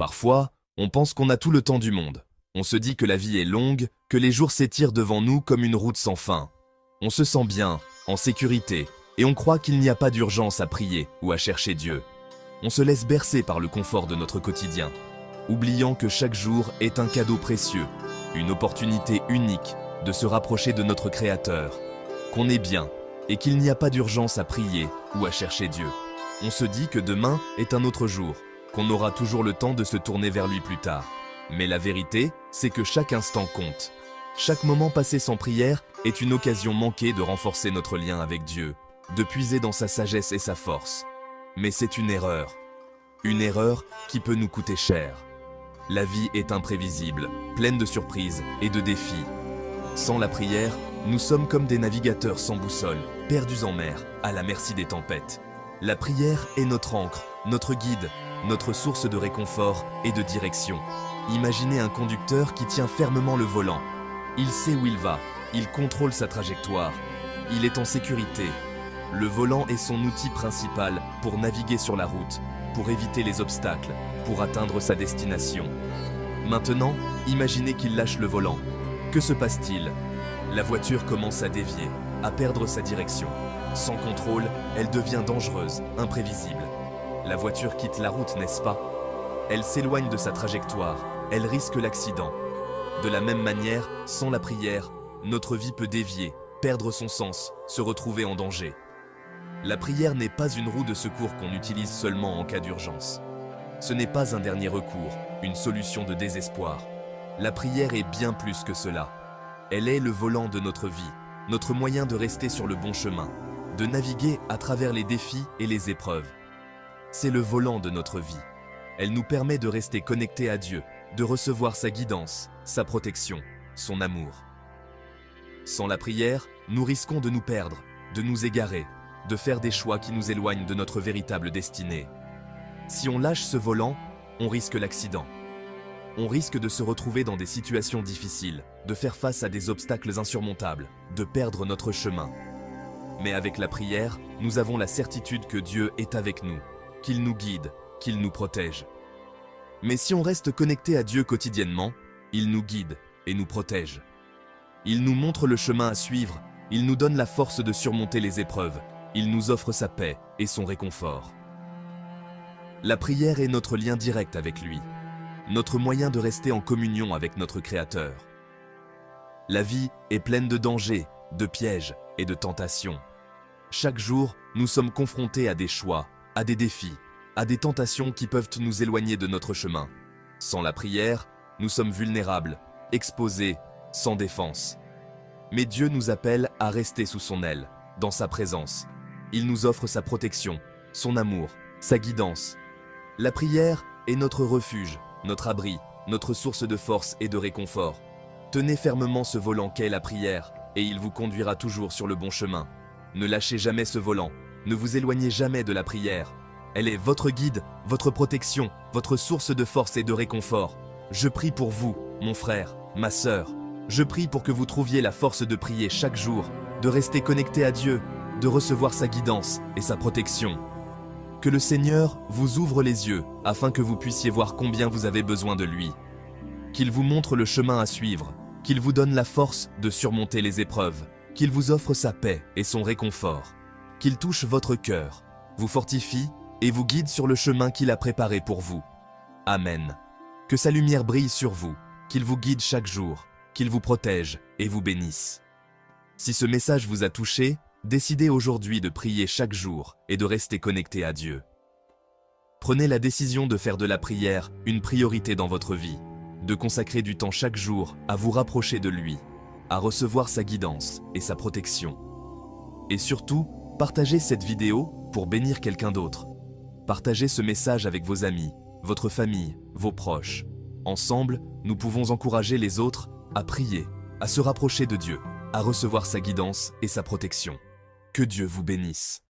Parfois, on pense qu'on a tout le temps du monde. On se dit que la vie est longue, que les jours s'étirent devant nous comme une route sans fin. On se sent bien, en sécurité, et on croit qu'il n'y a pas d'urgence à prier ou à chercher Dieu. On se laisse bercer par le confort de notre quotidien, oubliant que chaque jour est un cadeau précieux, une opportunité unique de se rapprocher de notre Créateur, qu'on est bien et qu'il n'y a pas d'urgence à prier ou à chercher Dieu. On se dit que demain est un autre jour, qu'on aura toujours le temps de se tourner vers lui plus tard. Mais la vérité, c'est que chaque instant compte. Chaque moment passé sans prière est une occasion manquée de renforcer notre lien avec Dieu, de puiser dans sa sagesse et sa force. Mais c'est une erreur qui peut nous coûter cher. La vie est imprévisible, pleine de surprises et de défis. Sans la prière, nous sommes comme des navigateurs sans boussole, perdus en mer, à la merci des tempêtes. La prière est notre ancre, notre guide, notre source de réconfort et de direction. Imaginez un conducteur qui tient fermement le volant. Il sait où il va, il contrôle sa trajectoire, il est en sécurité. Le volant est son outil principal pour naviguer sur la route, pour éviter les obstacles, pour atteindre sa destination. Maintenant, imaginez qu'il lâche le volant. Que se passe-t-il? La voiture commence à dévier, à perdre sa direction. Sans contrôle, elle devient dangereuse, imprévisible. La voiture quitte la route, n'est-ce pas? Elle s'éloigne de sa trajectoire, elle risque l'accident. De la même manière, sans la prière, notre vie peut dévier, perdre son sens, se retrouver en danger. La prière n'est pas une roue de secours qu'on utilise seulement en cas d'urgence. Ce n'est pas un dernier recours, une solution de désespoir. La prière est bien plus que cela. Elle est le volant de notre vie, notre moyen de rester sur le bon chemin, de naviguer à travers les défis et les épreuves. C'est le volant de notre vie. Elle nous permet de rester connectés à Dieu, de recevoir sa guidance, sa protection, son amour. Sans la prière, nous risquons de nous perdre, de nous égarer, de faire des choix qui nous éloignent de notre véritable destinée. Si on lâche ce volant, on risque l'accident. On risque de se retrouver dans des situations difficiles, de faire face à des obstacles insurmontables, de perdre notre chemin. Mais avec la prière, nous avons la certitude que Dieu est avec nous, qu'il nous guide, qu'il nous protège. Mais si on reste connecté à Dieu quotidiennement, il nous guide et nous protège. Il nous montre le chemin à suivre, il nous donne la force de surmonter les épreuves, il nous offre sa paix et son réconfort. La prière est notre lien direct avec lui, notre moyen de rester en communion avec notre Créateur. La vie est pleine de dangers, de pièges et de tentations. Chaque jour, nous sommes confrontés à des choix, à des défis, à des tentations qui peuvent nous éloigner de notre chemin. Sans la prière, nous sommes vulnérables, exposés, sans défense. Mais Dieu nous appelle à rester sous son aile, dans sa présence. Il nous offre sa protection, son amour, sa guidance. La prière est notre refuge, notre abri, notre source de force et de réconfort. Tenez fermement ce volant qu'est la prière, et il vous conduira toujours sur le bon chemin. Ne lâchez jamais ce volant, ne vous éloignez jamais de la prière. Elle est votre guide, votre protection, votre source de force et de réconfort. Je prie pour vous, mon frère, ma sœur. Je prie pour que vous trouviez la force de prier chaque jour, de rester connecté à Dieu, de recevoir sa guidance et sa protection. Que le Seigneur vous ouvre les yeux afin que vous puissiez voir combien vous avez besoin de lui. Qu'il vous montre le chemin à suivre, qu'il vous donne la force de surmonter les épreuves, qu'il vous offre sa paix et son réconfort, qu'il touche votre cœur, vous fortifie et vous guide sur le chemin qu'il a préparé pour vous. Amen. Que sa lumière brille sur vous, qu'il vous guide chaque jour, qu'il vous protège et vous bénisse. Si ce message vous a touché, décidez aujourd'hui de prier chaque jour et de rester connecté à Dieu. Prenez la décision de faire de la prière une priorité dans votre vie, de consacrer du temps chaque jour à vous rapprocher de lui, à recevoir sa guidance et sa protection. Et surtout, partagez cette vidéo pour bénir quelqu'un d'autre. Partagez ce message avec vos amis, votre famille, vos proches. Ensemble, nous pouvons encourager les autres à prier, à se rapprocher de Dieu, à recevoir sa guidance et sa protection. Que Dieu vous bénisse.